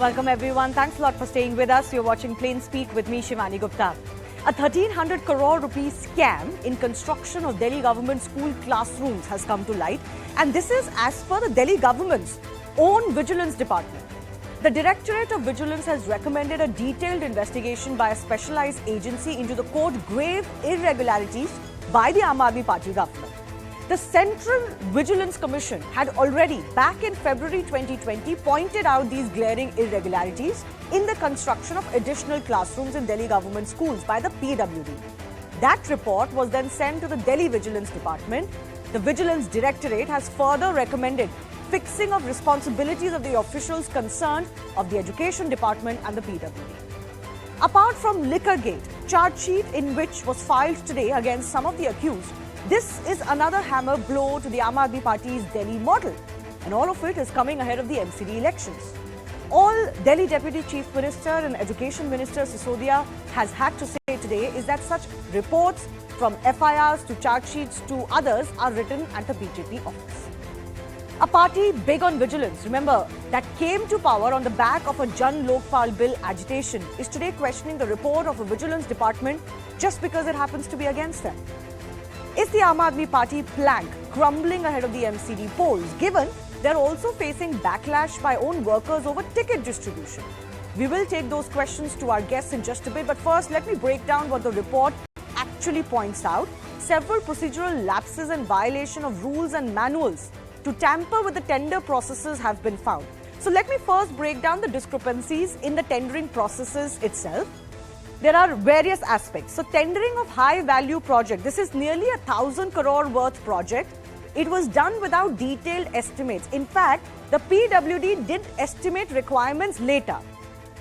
Welcome everyone. Thanks a lot for staying with us. You're watching Plain Speak with me, Shivani Gupta. A 1,300 crore rupees scam in construction of Delhi government school classrooms has come to light. And this is as per the Delhi government's own vigilance department. The Directorate of Vigilance has recommended a detailed investigation by a specialized agency into the quote grave irregularities by the Aam Aadmi Party government. The Central Vigilance Commission had already, back in February 2020, pointed out these glaring irregularities in the construction of additional classrooms in Delhi government schools by the PWD. That report was then sent to the Delhi Vigilance Department. The Vigilance Directorate has further recommended fixing of responsibilities of the officials concerned of the Education Department and the PWD. Apart from Liquorgate, charge sheet in which was filed today against some of the accused, this is another hammer blow to the Aam Aadmi Party's Delhi model, and all of it is coming ahead of the MCD elections. All Delhi Deputy Chief Minister and Education Minister Sisodia has had to say today is that such reports from FIRs to charge sheets to others are written at the BJP office. A party big on vigilance, remember, that came to power on the back of a Jan Lokpal bill agitation is today questioning the report of a vigilance department just because it happens to be against them. Is the Aam Aadmi Party plank crumbling ahead of the MCD polls, given they're also facing backlash by own workers over ticket distribution? We will take those questions to our guests in just a bit, but first let me break down what the report actually points out. Several procedural lapses and violation of rules and manuals to tamper with the tender processes have been found. So let me first break down the discrepancies in the tendering processes itself. There are various aspects. So tendering of high value project, this is nearly 1,000 crore worth project. It was done without detailed estimates. In fact, the PWD did estimate requirements later.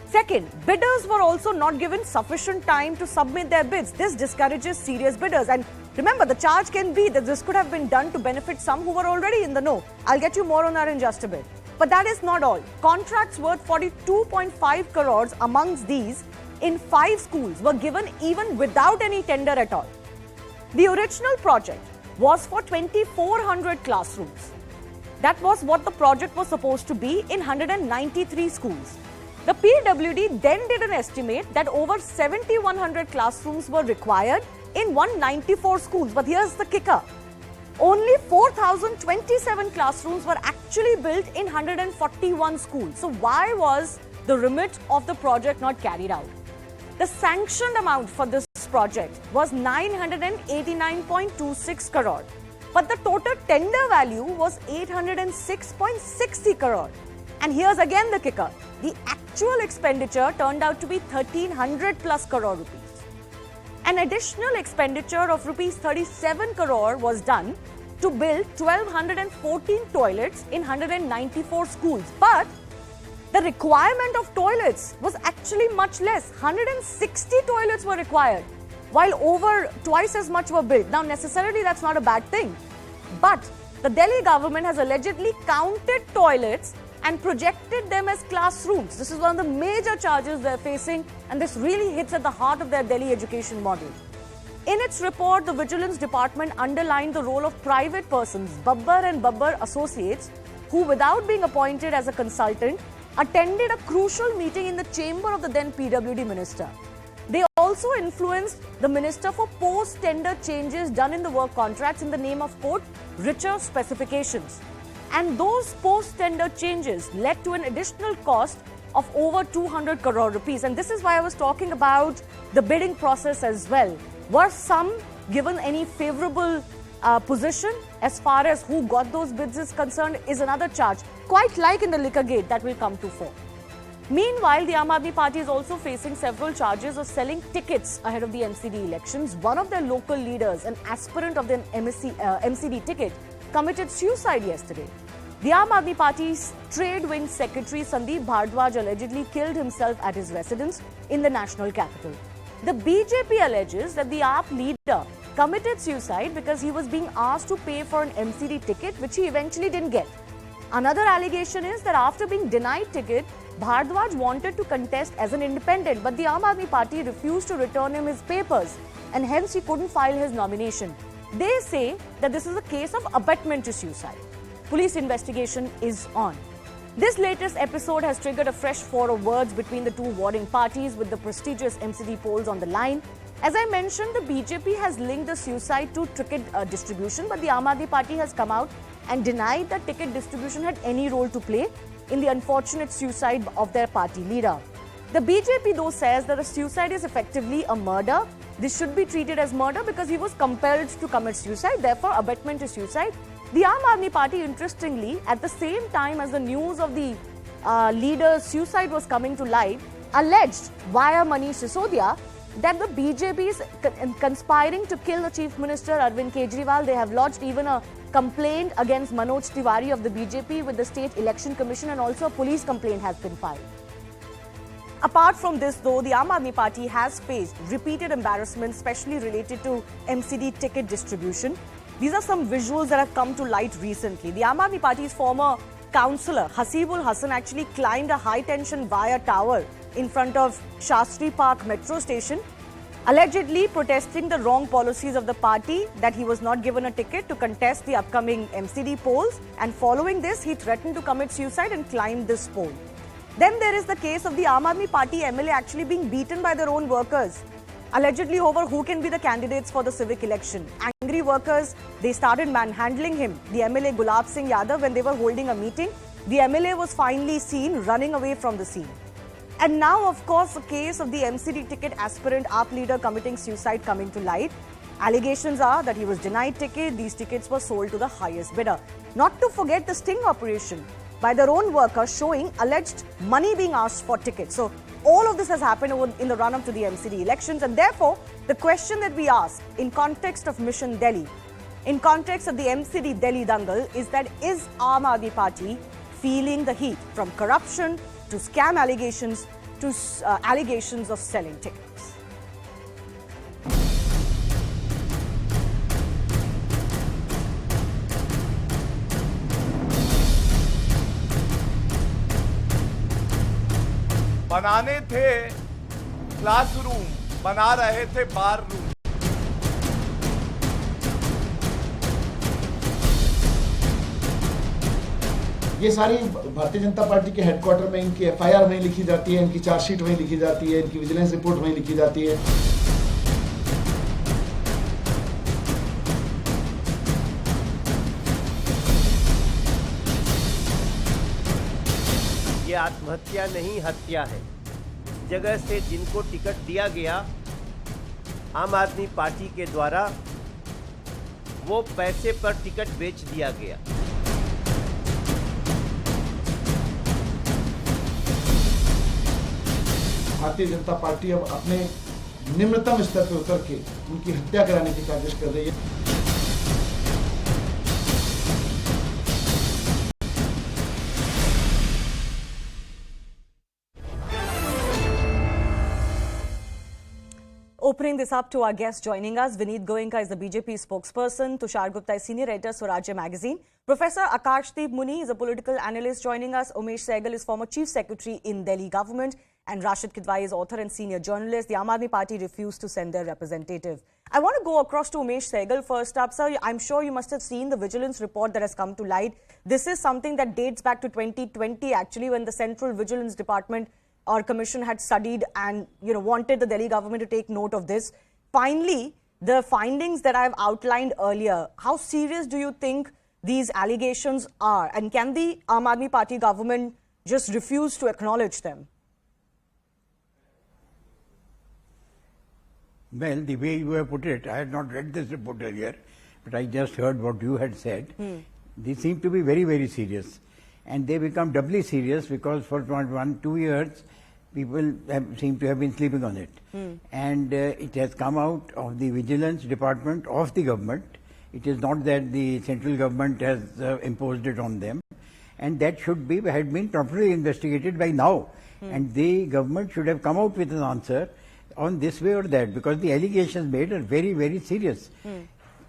Second, bidders were also not given sufficient time to submit their bids. This discourages serious bidders. And remember, the charge can be that this could have been done to benefit some who were already in the know. I'll get you more on that in just a bit. But that is not all. Contracts worth 42.5 crores amongst these in 5 schools were given even without any tender at all. The original project was for 2,400 classrooms. That was what the project was supposed to be in 193 schools. The PWD then did an estimate that over 7,100 classrooms were required in 194 schools. But here's the kicker. Only 4,027 classrooms were actually built in 141 schools. So why was the remit of the project not carried out? The sanctioned amount for this project was 989.26 crore. But the total tender value was 806.60 crore. And here's again the kicker. The actual expenditure turned out to be 1,300 plus crore rupees. An additional expenditure of rupees 37 crore was done to build 1,214 toilets in 194 schools. But the requirement of toilets was actually much less. 160 toilets were required, while over twice as much were built. Now, necessarily, that's not a bad thing. But the Delhi government has allegedly counted toilets and projected them as classrooms. This is one of the major charges they're facing, and this really hits at the heart of their Delhi education model. In its report, the Vigilance Department underlined the role of private persons, Babbar and Babbar associates, who, without being appointed as a consultant, attended a crucial meeting in the chamber of the then PWD minister. They also influenced the minister for post-tender changes done in the work contracts in the name of, quote, richer specifications. And those post-tender changes led to an additional cost of over 200 crore rupees. And this is why I was talking about the bidding process as well. Were some given any favorable position as far as who got those bids is concerned is another charge, quite like in the Liquorgate that will come to fore. Meanwhile, the Aam Aadmi Party is also facing several charges of selling tickets ahead of the MCD elections. One of their local leaders, an aspirant of the MCD ticket, committed suicide yesterday. The Aam Aadmi Party's trade wing secretary Sandeep Bhardwaj allegedly killed himself at his residence in the national capital. The BJP alleges that the AAP leader committed suicide because he was being asked to pay for an MCD ticket, which he eventually didn't get. Another allegation is that after being denied ticket, Bhardwaj wanted to contest as an independent, but the Aam Aadmi Party refused to return him his papers, and hence he couldn't file his nomination. They say that this is a case of abetment to suicide. Police investigation is on. This latest episode has triggered a fresh war of words between the two warring parties with the prestigious MCD polls on the line. As I mentioned, the BJP has linked the suicide to ticket distribution, but the Aam Aadmi Party has come out and denied that ticket distribution had any role to play in the unfortunate suicide of their party leader. The BJP though says that a suicide is effectively a murder. This should be treated as murder because he was compelled to commit suicide, therefore abetment to suicide. The Aam Aadmi Party, interestingly, at the same time as the news of the leader's suicide was coming to light, alleged via Manish Sisodia that the BJP is conspiring to kill the Chief Minister Arvind Kejriwal. They have lodged even a complaint against Manoj Tiwari of the BJP with the State Election Commission, and also a police complaint has been filed. Apart from this though, the Aam Aadmi Party has faced repeated embarrassment, especially related to MCD ticket distribution. These are some visuals that have come to light recently. The Aam Aadmi Party's former councillor Hasibul Hassan actually climbed a high-tension wire tower in front of Shastri Park metro station, allegedly protesting the wrong policies of the party, that he was not given a ticket to contest the upcoming MCD polls, and following this, he threatened to commit suicide and climbed this pole. Then there is the case of the Aam Aadmi Party MLA actually being beaten by their own workers, allegedly over who can be the candidates for the civic election. Angry workers, they started manhandling him, the MLA Gulab Singh Yadav, when they were holding a meeting. The MLA was finally seen running away from the scene. And now, of course, the case of the MCD ticket aspirant AAP leader committing suicide coming to light. Allegations are that he was denied ticket. These tickets were sold to the highest bidder. Not to forget the sting operation by their own workers showing alleged money being asked for tickets. So all of this has happened in the run-up to the MCD elections, and therefore the question that we ask in context of Mission Delhi, in context of the MCD Delhi Dangal, is that is Aam Aadmi Party feeling the heat from corruption to scam allegations to allegations of selling tickets? बनाने थे classroom, बना रहे थे बार room. ये सारी Bharatiya Janata party के headquarter में इनकी एफआईआर वहीं लिखी जाती है, इनकी चार्जशीट वहीं लिखी जाती है, इनकी विजिलेंस रिपोर्ट वहीं लिखी जाती है। ये आत्महत्या नहीं, हत्या है। जगह से जिनको टिकट दिया गया आम आदमी पार्टी के द्वारा, वो पैसे पर टिकट बेच दिया गया। भारतीय जनता पार्टी अब अपने निम्नतम स्तर पर उतर के उनकी हत्या कराने की साजिश कर रही है। Opening this up to our guest joining us, Vineet Goenka is the BJP spokesperson, Tushar Gupta is senior editor, Swarajya magazine. Professor Akashdeep Muni is a political analyst joining us. Umesh Sehgal is former chief secretary in Delhi government. And Rashid Kidwai is author and senior journalist. The Aam Aadmi Party refused to send their representative. I want to go across to Umesh Sehgal first up. Sir, I'm sure you must have seen the vigilance report that has come to light. This is something that dates back to 2020 actually, when the Central Vigilance Department or Commission had studied and wanted the Delhi government to take note of this. Finally, the findings that I've outlined earlier, how serious do you think these allegations are? And can the Aam Aadmi Party government just refuse to acknowledge them? Well, the way you have put it, I had not read this report earlier, but I just heard what you had said. They seem to be very, very serious. And they become doubly serious because for 2 years, people seem to have been sleeping on it. And it has come out of the vigilance department of the government. It is not that the central government has imposed it on them. And that had been properly investigated by now. And the government should have come out with an answer on this way or that, because the allegations made are very, very serious.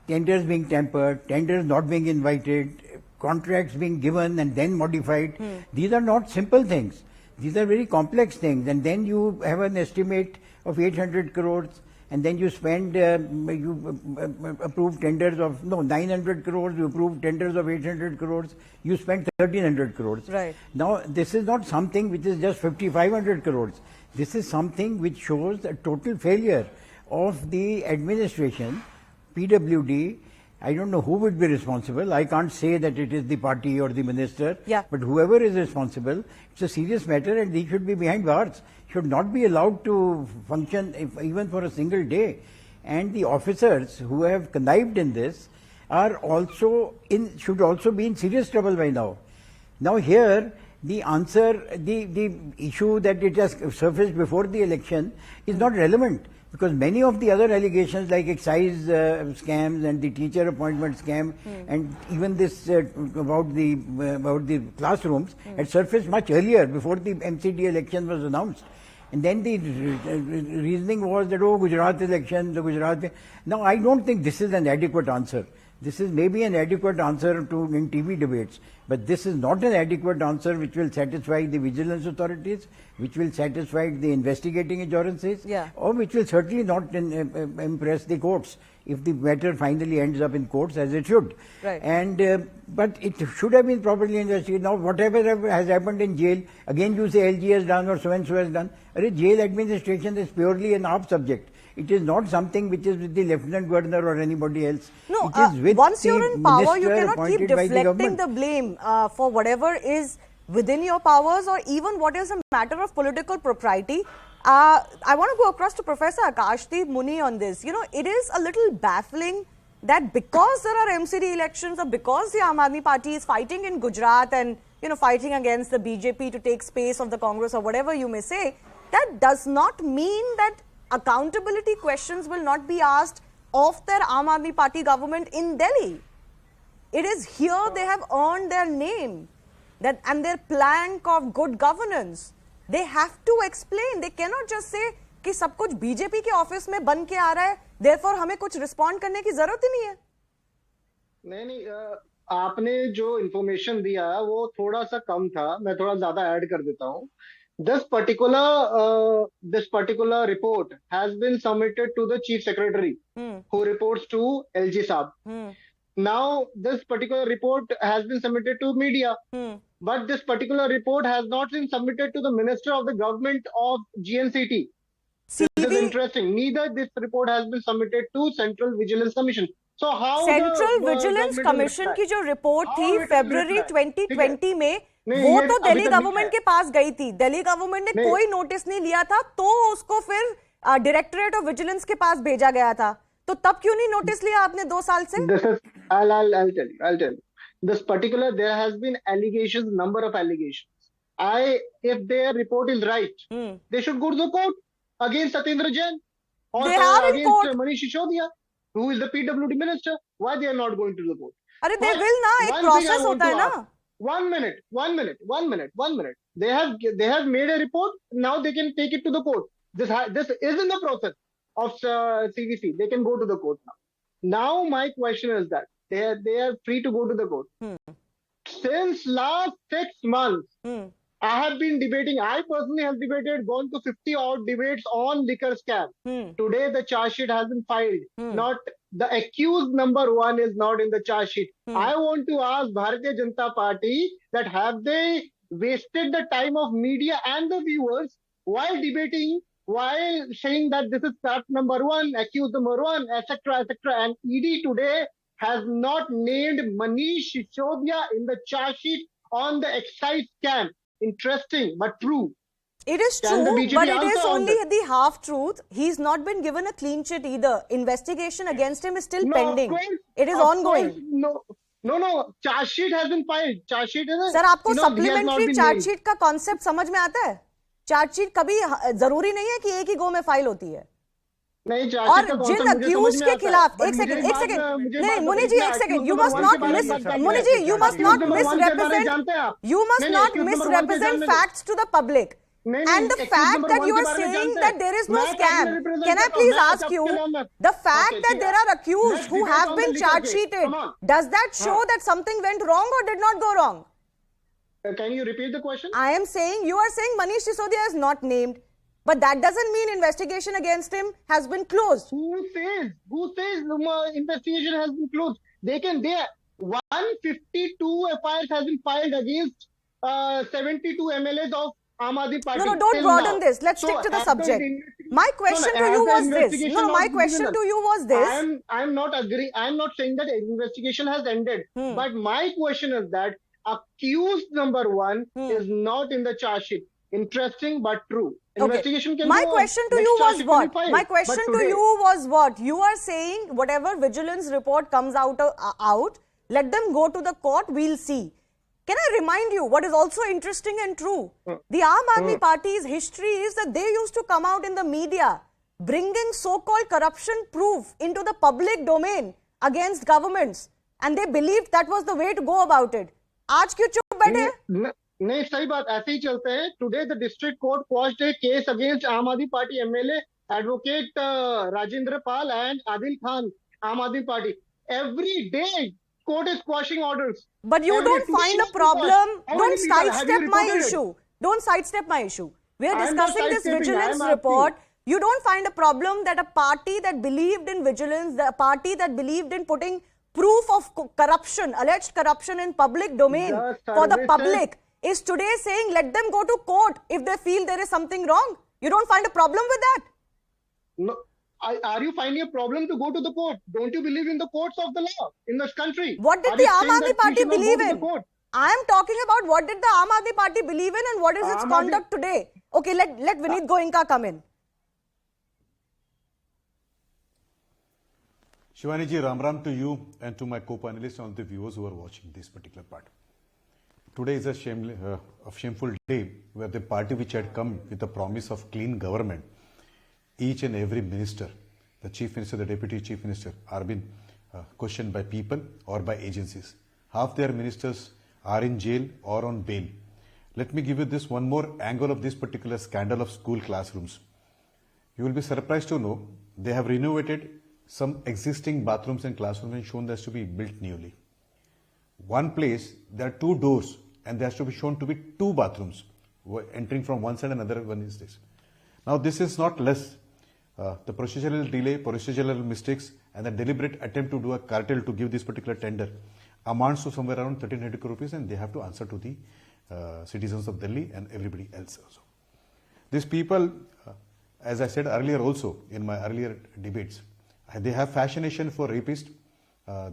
Tenders being tampered, tenders not being invited, contracts being given and then modified. These are not simple things. These are very complex things. And then you have an estimate of 800 crores, and then you spend, you approve tenders of, 900 crores, you approve tenders of 800 crores, you spend 1300 crores. Right. Now, this is not something which is just 5500 crores. This is something which shows a total failure of the administration, PWD. I don't know who would be responsible. I can't say that it is the party or the minister. Yeah. But whoever is responsible, it's a serious matter and he should be behind bars. Should not be allowed to function even for a single day. And the officers who have connived in this are also should also be in serious trouble by now. Now here, the answer, the issue that it has surfaced before the election is not relevant, because many of the other allegations like excise scams and the teacher appointment scam and even this about the classrooms had surfaced much earlier, before the MCD election was announced. And then the reasoning was that, oh, Gujarat election, the Gujarat. Now, I don't think this is an adequate answer. This is maybe an adequate answer in TV debates, but this is not an adequate answer which will satisfy the vigilance authorities, which will satisfy the investigating agencies, or which will certainly not impress the courts if the matter finally ends up in courts, as it should. Right. And but it should have been properly investigated. Now, whatever has happened in jail, again you say LG has done or so and so has done. Jail administration is purely an AAP subject. It is not something which is with the Lieutenant Governor or anybody else. No, it is with once the you're in power, you minister cannot keep appointed by the deflecting government. the blame for whatever is within your powers or even what is a matter of political propriety. I want to go across to Professor Akashdeep Muni on this. You know, it is a little baffling that because there are MCD elections or because the Aam Aadmi Party is fighting in Gujarat and, you know, fighting against the BJP to take space of the Congress or whatever you may say, that does not mean that accountability questions will not be asked of their Aam Aadmi Party government in Delhi. It is here they have earned their name and their plank of good governance. They have to explain. They cannot just say कि सब कुछ BJP के office में बन के आ रहा है, therefore हमें कुछ रिस्पॉन्ड करने की जरूरत ही नहीं है. नहीं, आपने जो इंफॉर्मेशन दिया वो थोड़ा सा कम था, मैं थोड़ा ज्यादा ऐड कर देता हूँ. This particular report has been submitted to the Chief Secretary, who reports to LG Saab. Now, this particular report has been submitted to media, but this particular report has not been submitted to the Minister of the Government of GNCT. This is interesting. Neither this report has been submitted to Central Vigilance Commission. So how Central Vigilance Commission की जो report थी फरवरी 2020 में, वो तो Delhi government के पास गई थी. Delhi government ने कोई नोटिस नहीं लिया था, तो उसको फिर डायरेक्टरेट ऑफ विजिलेंस के पास भेजा गया था. तो तब क्यों नहीं नोटिस लिया आपने 2 साल से? I'll tell you. This particular, there has been allegations, number of allegations. If their report is right, they should go to the court against Satyendra Jain or against Manish Sisodia, who is the PWD minister. Why they are not going to the court? अरे they will ना, एक process होता है ना. 1 minute. They have made a report. Now they can take it to the court. This is in the process of CVC. They can go to the court now. Now my question is that they are free to go to the court. Since last 6 months, I have been debating. I personally have gone to 50 odd debates on liquor scam. Today the charge sheet has been filed. Not the accused number 1 is not in the charge sheet. I want to ask Bharatiya Janata Party that have they wasted the time of media and the viewers while debating, while saying that this is fact number 1, accused number 1, etc., and ED today has not named Manish Sisodia in the charge sheet on the excise scam. Interesting, but true. It is true, but it is only the half truth. He's not been given a clean sheet either. Investigation against him is still pending. It is ongoing. No. Charge sheet has been filed. Charge sheet is. Sir, आपको supplementary charge sheet का concept समझ में आता है? Charge sheet कभी जरूरी नहीं है कि एक ही गो में फाइल होती है. और जिन अक्यूज के खिलाफ एक सेकंड नहीं मुनि जी एक second you must not misrepresent facts to the public. And the fact that you are saying that there is no scam, can I please ask you, the fact that there are accused who have been charge sheeted, does that show that something went wrong or did not go wrong? Can you repeat the question? I am saying, you are saying Manish Sisodia is not named. But that doesn't mean investigation against him has been closed. Who says investigation has been closed? They 152 FIRs has been filed against 72 MLAs of Aam Aadmi Party. No, don't till broaden now. this. Let's So stick to the after subject. My question to as you the was this. investigation No, my of question criminal- to you was this. I'm not agree. I'm not saying that investigation has ended. But my question is that accused number 1 is not in the charge sheet. Interesting but true. Investigation can My go on. question to Next you charge was sheet will be what? filed. My question But to today- you was what? You are saying whatever vigilance report comes out, let them go to the court, we'll see. Can I remind you what is also interesting and true? The Aam Aadmi Party's history is that they used to come out in the media bringing so-called corruption proof into the public domain against governments. And they believed that was the way to go about it. आज क्यों चुप बैठे? नहीं सही बात ऐसे ही चलते हैं. Today the district court quashed a case against Aam Aadmi Party MLA advocate Rajendra Pal and Adil Khan, Aam Aadmi Party. Every day court is quashing orders. But you don't find a problem. Don't sidestep my issue. Don't sidestep my issue. We are discussing this vigilance report. You don't find a problem that a party that believed in vigilance, the party that believed in putting proof of corruption, alleged corruption in public domain for the public is today saying let them go to court if they feel there is something wrong. You don't find a problem with that? No. Are you finding a problem to go to the court? Don't you believe in the courts of the law in this country? What did the Aam Aadmi Party believe in? I am talking about what did the Aam Aadmi Party believe in and what is its conduct today. Okay, let Vineet Goenka come in. Shivani ji, Ram Ram to you and to my co-panelists and the viewers who are watching this particular part. Today is a shameful day where the party which had come with the promise of clean government, each and every minister, the chief minister, the deputy chief minister, are being questioned by people or by agencies. Half their ministers are in jail or on bail. Let me give you this one more angle of this particular scandal of school classrooms. You will be surprised to know they have renovated some existing bathrooms and classrooms and shown this to be built newly. One place, there are 2 doors and there has to be shown to be 2 bathrooms entering from one side and another one is this. Now this is not less. The procedural delay, procedural mistakes and the deliberate attempt to do a cartel to give this particular tender amounts to somewhere around 1,300 crore rupees and they have to answer to the citizens of Delhi and everybody else also. These people, as I said earlier also in my earlier debates, they have fascination for rapists.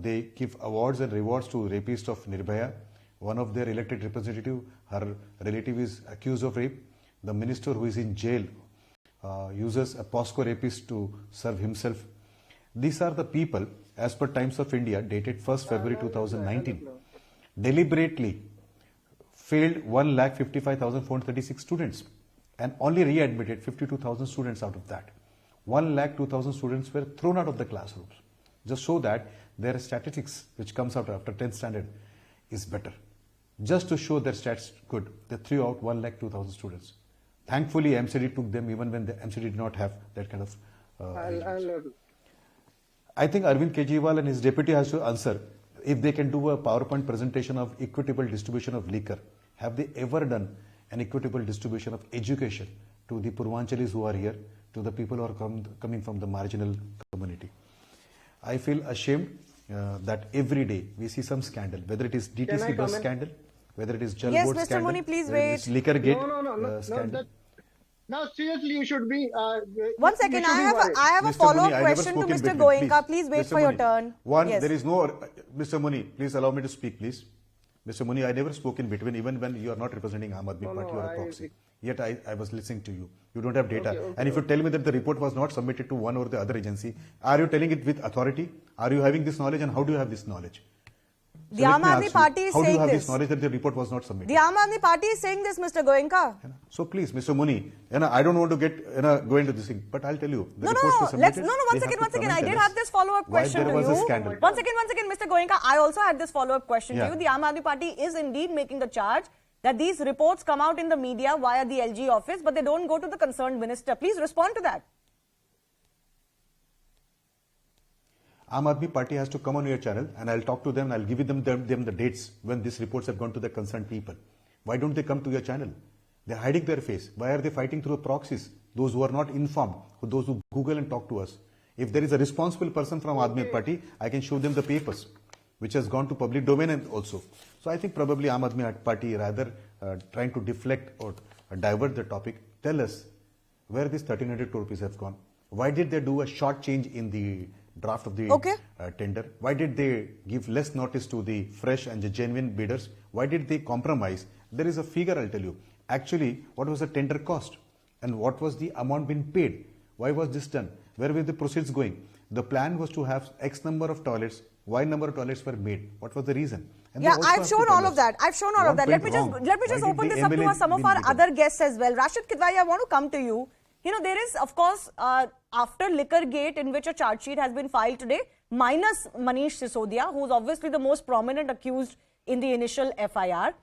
They give awards and rewards to rapists of Nirbhaya. One of their elected representative, her relative is accused of rape. The minister who is in jail uses a POSCO rapist to serve himself. These are the people, as per Times of India, dated 1st February 2019, deliberately failed 1,55,436 students and only readmitted 52,000 students out of that. 1,02,000 students were thrown out of the classrooms, just so that their statistics, which comes out after 10th standard, is better. Just to show their stats good, they threw out 1,02,000 students. Thankfully, MCD took them even when the MCD did not have that kind of I think Arvind Kejriwal and his deputy has to answer if they can do a PowerPoint presentation of equitable distribution of liquor. Have they ever done an equitable distribution of education to the Purvanchalis who are here, to the people who are coming from the marginal community? I feel ashamed that every day we see some scandal, whether it is DTC bus scandal, whether it is Jal Yes, Board Mr. scandal, Muni, please whether it is wait. Liquor Gate No, scandal. now seriously, you should be. One second, I have a Mr. follow-up Muni, I never question spoke to in Mr. between, Goenka. please. Please wait Mr. for your Muni, turn. One, Yes. there is no, Mr. Muni, please allow me to speak, please. Mr. Muni, I never spoke in between, even when you are not representing Aam Aadmi Party or a proxy. Yet I was listening to you. You don't have data. And if you tell me that the report was not submitted to one or the other agency, are you telling it with authority? Are you having this knowledge and how do you have this knowledge? The Aam Aadmi Party is how do you saying have this. this knowledge that the report was not submitted? The Aam Aadmi Party is saying this, Mr. Goenka. So please, Mr. Muni, I don't want to go into this thing, but I'll tell you. The No, reports were submitted. one second. I did have this follow-up question to you. Why there was a scandal. One second, Mr. Goenka. I also had this follow-up question to Yeah. you. The Aam Aadmi Party is indeed making the charge that these reports come out in the media via the LG office, but they don't go to the concerned minister. Please respond to that. Aam Aadmi Party has to come on your channel and I'll talk to them and I'll give them the dates when these reports have gone to the concerned people. Why don't they come to your channel? They're hiding their face. Why are they fighting through proxies? those who are not informed, those who Google and talk to us. If there is a responsible person from Aam Aadmi Party, I can show them the papers, which has gone to public domain and also. So I think probably Aam Aadmi Party rather trying to deflect or divert the topic. Tell us where this 1300 crore rupees have gone. Why did they do a short change in the draft of the tender? Why did they give less notice to the fresh and the genuine bidders? Why did they compromise? There is a figure, I'll tell you. Actually, what was the tender cost? And what was the amount being paid? Why was this done? Where were the proceeds going? The plan was to have X number of toilets. Y number of toilets were made. What was the reason? And yeah, I've shown all of that. I've shown all of that. Let me just open this up to some of our other guests as well. Rashid Kidwai, I want to come to you. You know, there is, of course, after Liquor Gate, in which a charge sheet has been filed today, minus Manish Sisodia, who is obviously the most prominent accused in the initial FIR.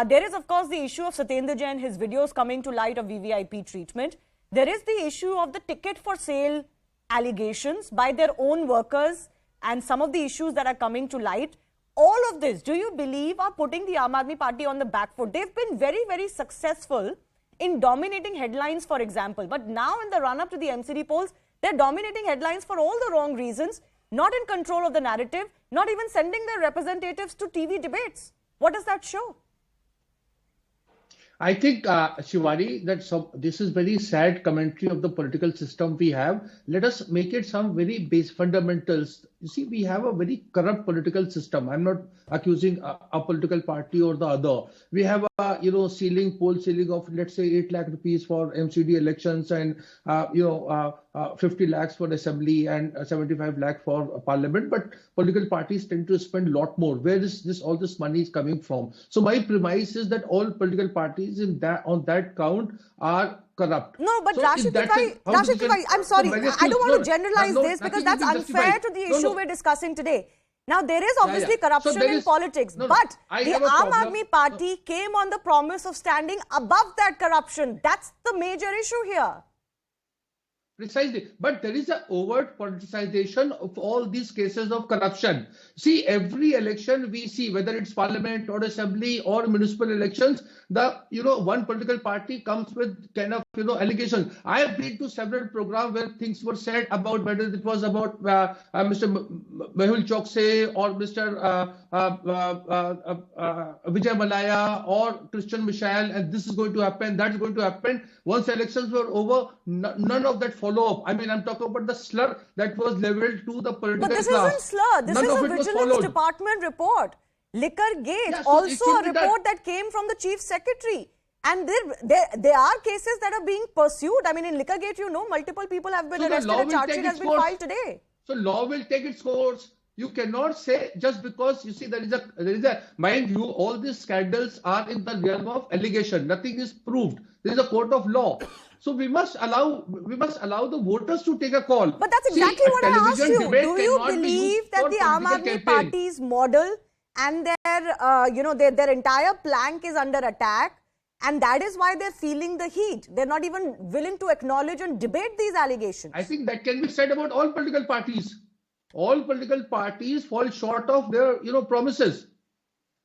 There is, of course, the issue of Satyendra Jain, his videos coming to light of VVIP treatment. There is the issue of the ticket for sale allegations by their own workers and some of the issues that are coming to light. All of this, do you believe, are putting the Aam Aadmi Party on the back foot? They've been very, very successful in dominating headlines, for example. But now in the run-up to the MCD polls, they're dominating headlines for all the wrong reasons, not in control of the narrative, not even sending their representatives to TV debates. What does that show? I think, Shivani, that this is very sad commentary of the political system we have. Let us make it some very base fundamentals. You see, we have a very corrupt political system. I'm not accusing a political party or the other. We have a, poll ceiling of, let's say, 8 lakh rupees for MCD elections and, 50 lakhs for assembly and 75 lakh for parliament. But political parties tend to spend a lot more. Where is all this money is coming from? So my premise is that all political parties on that count are corrupt. No, but so Rashid Kidwai, I'm sorry, I don't want to generalize this because that's unfair to the issue we're discussing today. Now, there is obviously corruption in politics, but the Aam Aadmi Party came on the promise of standing above that corruption. That's the major issue here. Precisely. But there is an overt politicization of all these cases of corruption. See, every election we see, whether it's parliament or assembly or municipal elections, one political party comes with kind of, allegations. I have been to several programs where things were said about whether it was about Mr. Mehul Chokse or Mr. Vijay Malaya or Christian Michel, and this is going to happen, that's going to happen. Once elections were over, none of that follow-up. I mean, I'm talking about the slur that was leveled to the political class. But this isn't slur. This is a Vigilance Department report. Liquor Gate, also a report that came from the Chief Secretary. And there are cases that are being pursued. I mean, in Liquor Gate, multiple people have been arrested. A charge sheet has been filed today. So law will take its course. You cannot say just because, you see, there is a mind you, all these scandals are in the realm of allegation. Nothing is proved. There is a court of law. So we must allow the voters to take a call. But that's exactly what I asked you. Do you believe that the Aam Aadmi Party's model and their entire plank is under attack, and that is why they're feeling the heat? They're not even willing to acknowledge and debate these allegations. I think that can be said about all political parties. All political parties fall short of their promises.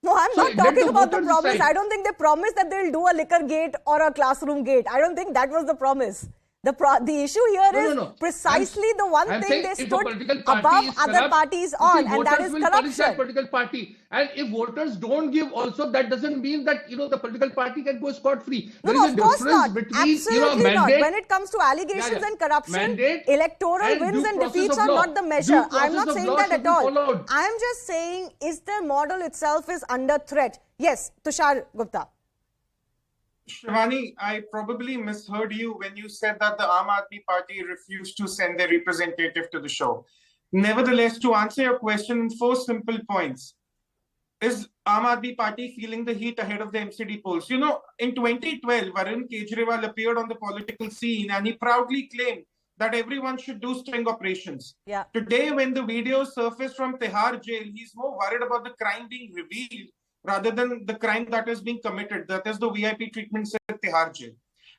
No, I'm not talking about the promise. I don't think they promised that they'll do a liquor gate or a classroom gate. I don't think that was the promise. The issue here is precisely the one thing they stood above other parties on, and that is corruption. Political party, and if voters don't give, also that doesn't mean that the political party can go scot-free. No, of course not. Absolutely not. When it comes to allegations and corruption, electoral wins and defeats are not the measure. I'm not saying that at all. I'm just saying, is the model itself is under threat? Yes, Tushar Gupta. Shivani, I probably misheard you when you said that the Aam Aadmi Party refused to send their representative to the show. Nevertheless, to answer your question in 4 simple points, is Aam Aadmi Party feeling the heat ahead of the MCD polls? In 2012, Varun Kejriwal appeared on the political scene and he proudly claimed that everyone should do sting operations. Yeah. Today, when the video surfaced from Tihar jail, he's more worried about the crime being revealed rather than the crime that is being committed. That is the VIP treatments at Tihar jail.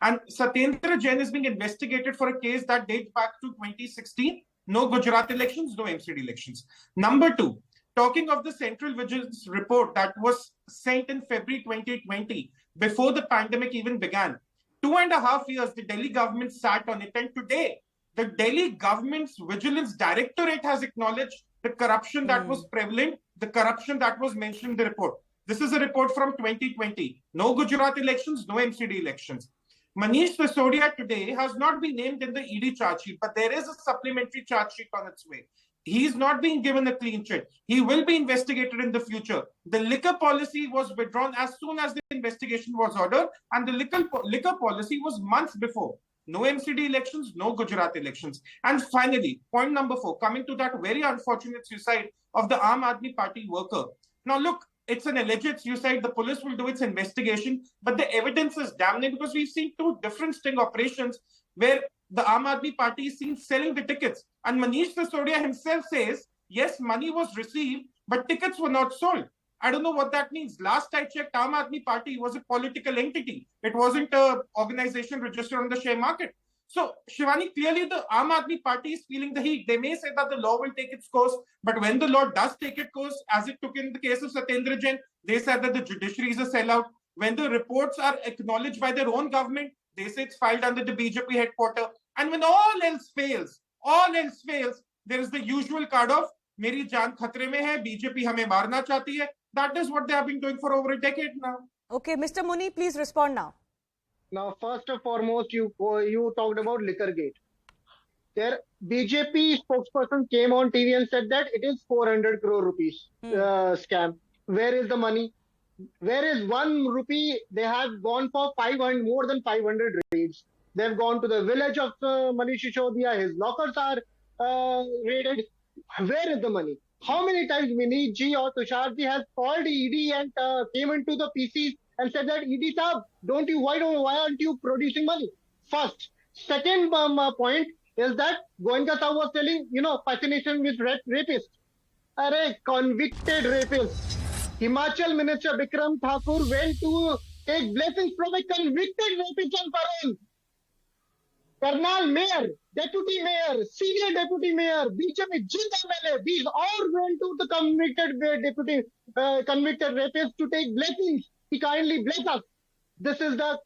And Satyendra Jain is being investigated for a case that dates back to 2016. No Gujarat elections, no MCD elections. Number 2, talking of the Central Vigilance report that was sent in February 2020, before the pandemic even began. 2.5 years, the Delhi government sat on it. And today, the Delhi government's Vigilance Directorate has acknowledged the corruption that was prevalent, the corruption that was mentioned in the report. This is a report from 2020. No Gujarat elections, no MCD elections. Manish Sisodia today has not been named in the ED charge sheet, but there is a supplementary charge sheet on its way. He's not being given a clean chit. He will be investigated in the future. The liquor policy was withdrawn as soon as the investigation was ordered, and the liquor policy was months before. No MCD elections, no Gujarat elections. And finally, point number 4, coming to that very unfortunate suicide of the Aam Aadmi Party worker. Now look, it's an alleged suicide. The police will do its investigation, but the evidence is damning because we've seen 2 different sting operations where the Aam Aadmi Party is seen selling the tickets. And Manish Sisodia himself says, yes, money was received, but tickets were not sold. I don't know what that means. Last I checked, Aam Aadmi Party was a political entity. It wasn't an organization registered on the share market. So, Shivani, clearly the Aam Aadmi Party is feeling the heat. They may say that the law will take its course, but when the law does take its course, as it took in the case of Satyendra Jain, they said that the judiciary is a sellout. When the reports are acknowledged by their own government, they say it's filed under the BJP headquarters. And when all else fails, there is the usual card of Meri jaan khatre mein hai, BJP hame marna chahti hai. That is what they have been doing for over a decade now. Okay, Mr. Muni, please respond now. Now, first and foremost, you talked about Liquorgate. Their BJP spokesperson came on TV and said that it is 400 crore rupees scam. Where is the money? Where is 1 rupee? They have gone for more than 500 raids. They have gone to the village of Manish Sisodia. His lockers are raided. Where is the money? How many times Manish ji or Tushar ji has called ED and came into the PCs and said that ED sahab, why aren't you producing money? First. Second point is that Goenka sahab was telling, fascination with rapists. Arey, convicted rapists. Himachal Minister Bikram Thakur went to take blessings from a convicted rapist on parole. Karnal Mayor, Deputy Mayor, Senior Deputy Mayor, BJP Jind MLA, these all went to the convicted rapist to take blessings. He kindly bless us. This is the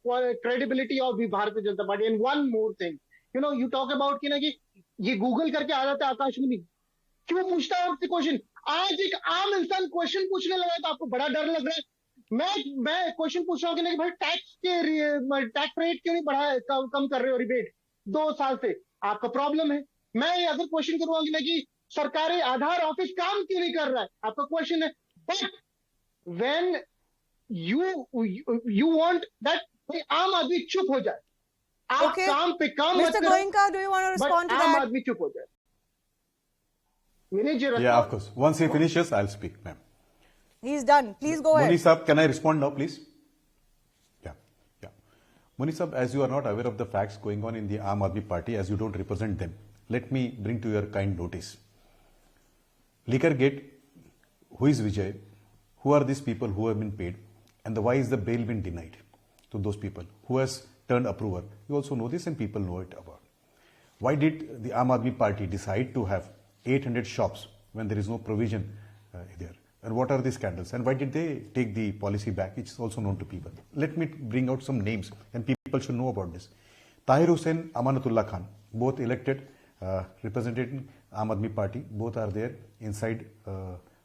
credibility of the Bharatiya Janata Party. And one more thing, you talk about कि ये Google करके आ जाता है आकाश मुनि. क्यों पूछता है आपसे क्वेश्चन? आज एक आम इंसान क्वेश्चन पूछने लगा है तो आपको बड़ा डर लग रहा है. मैं क्वेश्चन पूछ रहा हूँ कि भाई टैक्स रेट क्यों नहीं कम कर रहे हो रिबेट 2 साल से आपका प्रॉब्लम है. मैं अगर क्वेश्चन करूंगा कि सरकारी आधार ऑफिस काम क्यों नहीं कर रहा है आपका क्वेश्चन है. But when you want that आम आदमी चुप हो जाए. आप काम पे काम मत करो. Mr. Goenka, do you want to respond to that? आम आदमी चुप हो जाए. Yeah, of course. Once he finishes, I'll speak, ma'am. He's done. Please go ahead. Muni Saab, can I respond now, please? Yeah. Muni Saab, as you are not aware of the facts going on in the Aam Aadmi Party, as you don't represent them, let me bring to your kind notice. Liquorgate, who is Vijay? Who are these people who have been paid? And why is the bail been denied to those people? Who has turned approver? You also know this and people know it about. Why did the Aam Aadmi Party decide to have 800 shops when there is no provision there? And what are the scandals? And why did they take the policy back, which is also known to people? Let me bring out some names and people should know about this. Tahir Hussain, Amanatullah Khan, both elected, representing Aam Aadmi Party, both are there inside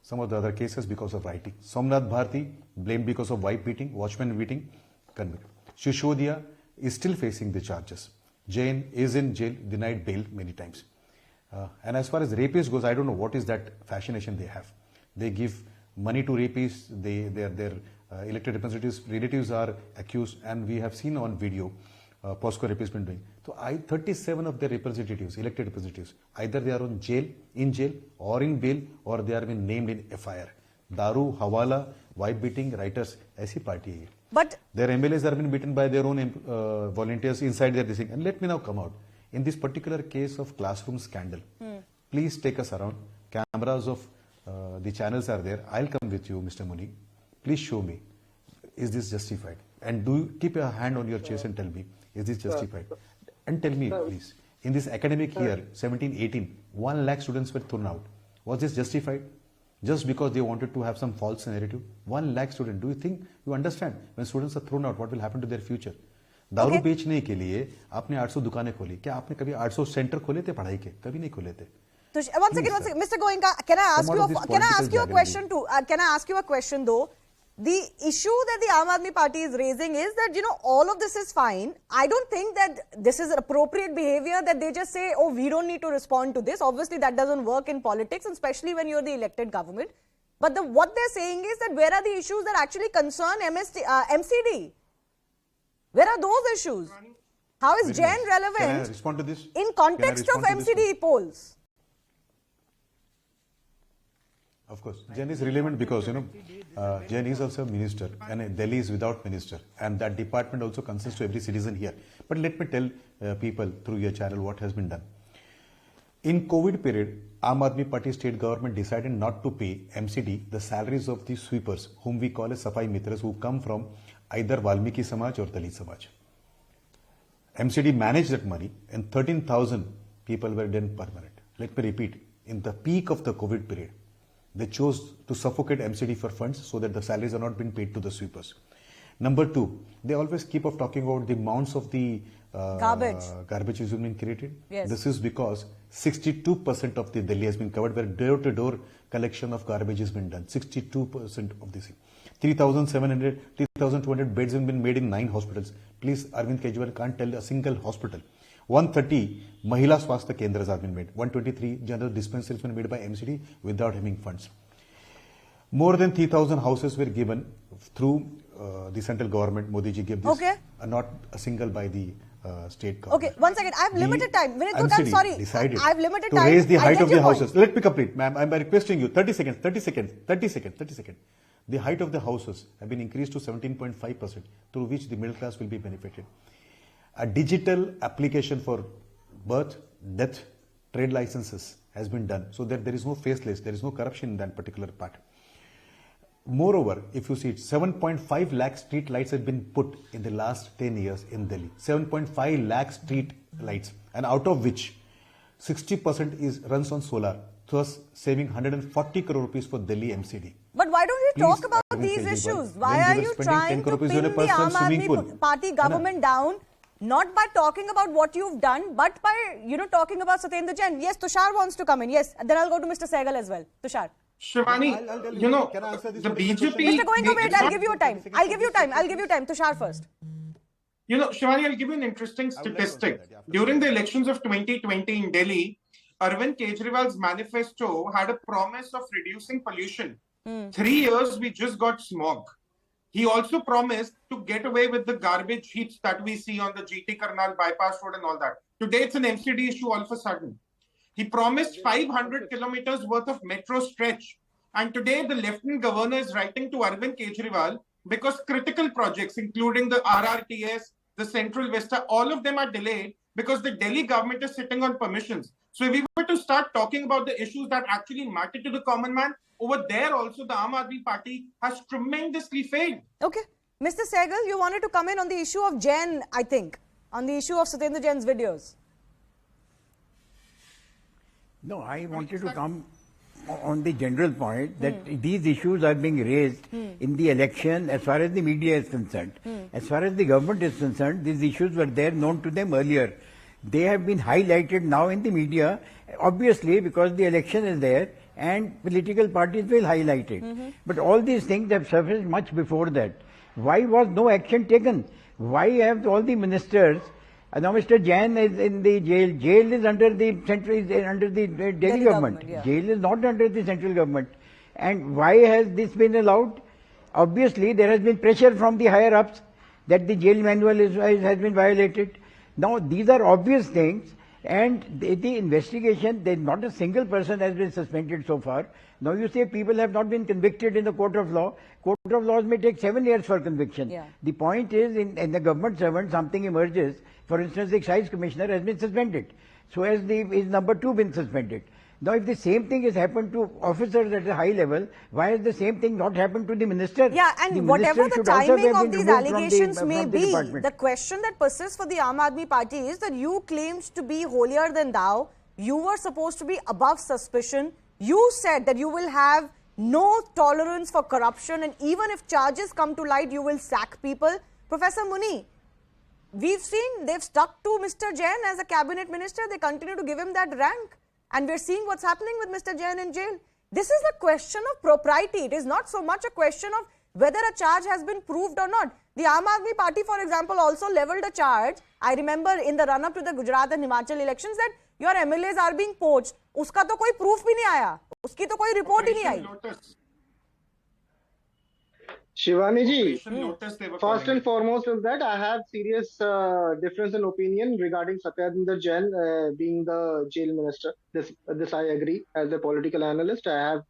some of the other cases because of writing. Somnath Bharti, blamed because of wife beating, watchman beating, convicted. Sisodia is still facing the charges. Jain is in jail, denied bail many times. And as far as rapists goes, I don't know what is that fascination they have. They give money to rapists, their elected relatives are accused, and we have seen on video POSCO rapists been doing. So 37 of their representatives, elected representatives, either they are in jail or in bail, or they are been named in FIR. Daru, Hawala, wife beating, writers, ऐसी party है. But their MLAs are been beaten by their own volunteers inside their district. And let me now come out. In this particular case of classroom scandal, please take us around. Cameras of the channels are there. I'll come with you, Mr. Muni. Please show me, is this justified? And do you keep a hand on your chest and tell me, is this justified? And tell me, please, in this academic year, 17-18, 1 lakh students were thrown out. Was this justified? Just because they wanted to have some false narrative? 1 lakh students. Do you think, you understand, when students are thrown out, what will happen to their future? दारू बेचने के लिए आपने 800 दुकानें खोली, क्या आपने कभी 800 सेंटर खोले थे पढ़ाई के? कभी नहीं खोले थे. Once again, Mr. Goenka, can I ask you a question too? Can I ask you a question though? The issue that the Aam Aadmi Party is raising is that, you know, all of this is fine. I don't think that this is appropriate behavior that they just say, oh, we don't need to respond to this. Obviously, that doesn't work in politics, and especially when you're the elected government. But what they're saying is that where are the issues that actually concern MCD? Where are those issues? How is Jain relevant Can I respond to this? in context of MCD polls? Of course, Jain is relevant because, you know, Jain is also a minister and Delhi is without minister, and that department also consists to every citizen here. But let me tell people through your channel what has been done. In COVID period, Aam Aadmi Party state government decided not to pay MCD the salaries of the sweepers, whom we call as Safai Mitras, who come from either Valmiki Samaj or Dalit Samaj. MCD managed that money and 13,000 people were then permanent. Let me repeat, in the peak of the COVID period, they chose to suffocate MCD for funds so that the salaries are not being paid to the sweepers. Number two, they always keep on talking about the amounts of the garbage is being created. Yes. This is because 62% of the Delhi has been covered where door-to-door collection of garbage has been done. 62% of this. 3,200 beds have been made in 9 hospitals. Please, Arvind Kejriwal can't tell a single hospital. 130 Mahila Swasthya Kendras have been made. 123 general dispensaries have been made by MCD without having funds. More than 3,000 houses were given through the central government. Modi ji gave this. Okay. Not a single by the state government. Okay, one second. I have limited time. Vinit, I'm sorry. Decided I have limited to time. raise the I height get of the your houses. point. Let me complete, ma'am. I'm requesting you. 30 seconds. The height of the houses have been increased to 17.5%, through which the middle class will be benefited. A digital application for birth, death, trade licenses has been done so that there is no faceless, there is no corruption in that particular part. Moreover, if you see it, 7.5 lakh street lights have been put in the last 10 years in Delhi. 7.5 lakh street lights, and out of which 60% runs on solar, thus saving 140 crore rupees for Delhi MCD. But why don't you Please, talk about Arvind these Kejriwal, issues? when Why we are were you spending trying 10 to crore pin rupees the on a personal Aam swimming pool? Aadmi Party government down, not by talking about what you've done, but by, you know, talking about Satyendra Jain? Yes, Tushar wants to come in. Yes, then I'll go to Mr. Sehgal as well. Tushar. Shivani, I'll tell you know, Can I answer this the particular BJP... question? Mr. Goenka, wait, I'll give you a time. I'll give you time. Tushar first. You know, Shivani, I'll give you an interesting statistic. During the elections of 2020 in Delhi, Arvind Kejriwal's manifesto had a promise of reducing pollution. 3 years, we just got smog. He also promised to get away with the garbage heaps that we see on the GT Karnal bypass road and all that. Today, it's an MCD issue all of a sudden. He promised 500 kilometers worth of metro stretch. And today, the Lieutenant Governor is writing to Arvind Kejriwal because critical projects, including the RRTS, the Central Vista, all of them are delayed because the Delhi government is sitting on permissions. So if we were to start talking about the issues that actually matter to the common man, over there also the Aam Aadmi Party has tremendously failed. Okay. Mr. Sehgal, you wanted to come in on the issue of Jain, I think, on the issue of Satyendra Jain's videos. No, I wanted to come on the general point that these issues are being raised in the election as far as the media is concerned. As far as the government is concerned, these issues were there, known to them earlier. They have been highlighted now in the media, obviously because the election is there and political parties will highlight it. But all these things have surfaced much before that. Why was no action taken? Why have all the ministers... now Mr. Jain is in the jail. Jail is under the central, under the Delhi government. Yeah. Jail is not under the central government. And why has this been allowed? Obviously, there has been pressure from the higher ups that the jail manual has been violated. Now, these are obvious things, and the investigation, not a single person has been suspended so far. Now you say people have not been convicted in the court of law. Court of laws may take 7 years for conviction. Yeah. The point is, in the government servant, something emerges. For instance, the excise commissioner has been suspended. So has his number 2 been suspended. Now, if the same thing has happened to officers at a high level, why has the same thing not happened to the minister? Yeah, and the whatever the timing of these allegations may be, department. the question that persists for the Aam Aadmi Party is that you claimed to be holier than thou. You were supposed to be above suspicion. You said that you will have no tolerance for corruption, and even if charges come to light, you will sack people. Professor Muni, we've seen they've stuck to Mr. Jain as a cabinet minister. They continue to give him that rank. And we're seeing what's happening with Mr. Jain in jail. This is a question of propriety. It is not so much a question of whether a charge has been proved or not. The Aam Aadmi Party, for example, also leveled a charge. I remember in the run-up to the Gujarat and Himachal elections that your MLAs are being poached. Uska to koi proof bhi nahi aaya. Uski to koi report hi nahi aayi. Shivani ji, first and foremost is that I have serious difference in opinion regarding Satyendra Jain being the jail minister. This I agree. As a political analyst, I have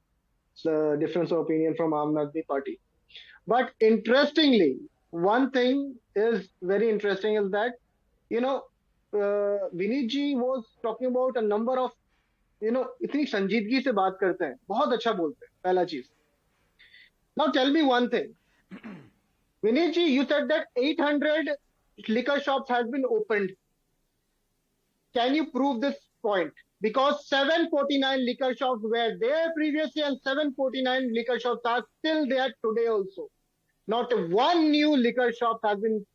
difference of opinion from Aam Aadmi Party. But interestingly, one thing is very interesting is that, Vineet ji was talking about a number of, इतनी संजीदगी से बात करते हैं, बहुत अच्छा बोलते हैं, पहला चीज. Now tell me one thing. Vineet ji, you said that 800 liquor shops has been opened. Can you prove this point? Because 749 liquor shops were there previously and 749 liquor shops are still there today also. Not one new liquor shop has been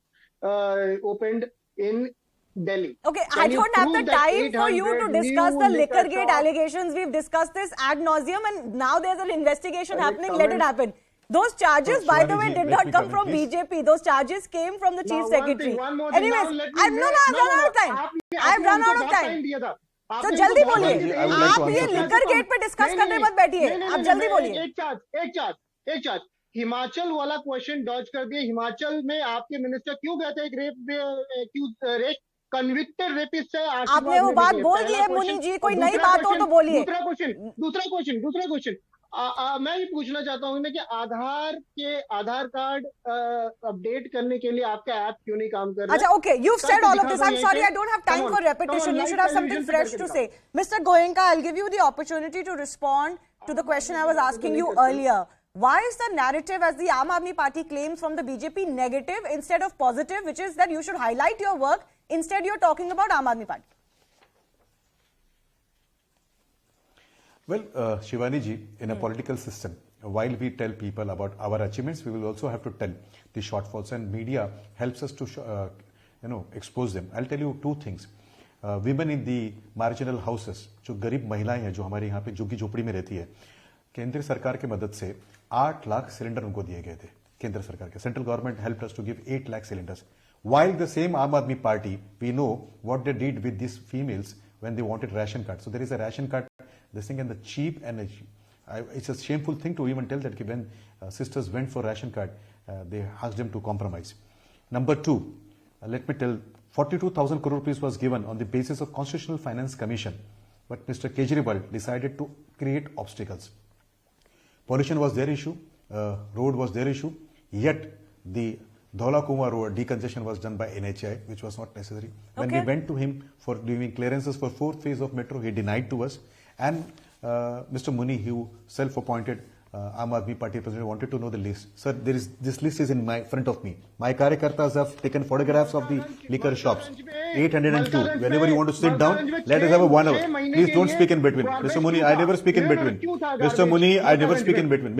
opened in Delhi. Okay, I don't have the time for you to discuss the liquor gate allegations. We've discussed this ad nauseum and now there's an investigation happening. Let it happen. Those charges, by the way, did not come from BJP. Those charges came from the Chief Secretary. Anyways, I've run out of time. I've run out of time. तो जल्दी बोलिए. आप ये liquor gate पे discuss करने मत बैठिए. आप जल्दी बोलिए. एक चार्ज. हिमाचल वाला क्वेश्चन डॉज कर दिए. हिमाचल में आपके मिनिस्टर क्यों गए थे एक कन्विक्टेड रेपिस्ट से? आपने वो बात बोल दी है मुनि जी. कोई नई बात हो तो बोलिए. दूसरा क्वेश्चन मैं ये पूछना चाहता हूँ कि आधार कार्ड अपडेट करने के लिए आपका ऐप क्यों नहीं काम कर रहा है? अच्छा, okay, you've said all of this. I'm sorry, I don't have time for repetition. You should have something fresh to say. Mr. Goenka, I'll give you the opportunity to respond to the question I was asking you earlier. Why is the narrative, as the Aam Aadmi Party claims from the BJP, negative instead of positive, which is that you should highlight your work, instead you're talking about Aam Aadmi Party? Well, Shivani ji, in a political system, while we tell people about our achievements, we will also have to tell the shortfalls, and media helps us to, expose them. I'll tell you two things. Women in the marginal houses, जो गरीब महिलाएं हैं, जो हमारे यहाँ पे झुग्गी झोपड़ी में रहती है, केंद्र सरकार की मदद से 8 लाख सिलेंडर उनको दिए गए थे. केंद्र सरकार के central government helped us to give 8 lakh cylinders. While the same Aam Aadmi Party, we know what they did with these females when they wanted ration card. So there is a ration card, this thing, and the cheap energy. It's a shameful thing to even tell that when sisters went for ration card, they asked them to compromise. Number two, let me tell, 42,000 crore rupees was given on the basis of Constitutional Finance Commission, but Mr. Kejriwal decided to create obstacles. Pollution was their issue, road was their issue, yet the Dhaula Kumaar road decongestion was done by NHI, which was not necessary. When we went to him for giving clearances for 4th phase of metro, he denied to us. And Mr. Muni, who self-appointed Aam Aadmi Party president, wanted to know the list. Sir, this list is in my front of me. My Karyakartas have taken photographs of the liquor shops. 802. Whenever you want to sit down, let us have a 1 hour. Please don't speak in between. Mr. Muni, I never speak in between. Mr. Muni, I never speak in between.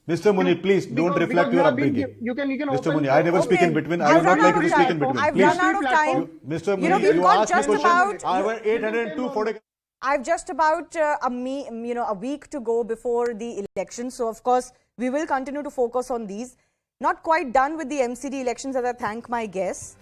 Mr. Muni, please don't reflect your upbringing. Mr. Muni, I never speak in between. I would not like you to speak in between. I've run out of time. Mr. Muni, you asked me questions. I have 802 photographs. I've just about a week to go before the election. So, of course, we will continue to focus on these. Not quite done with the MCD elections, as I thank my guests.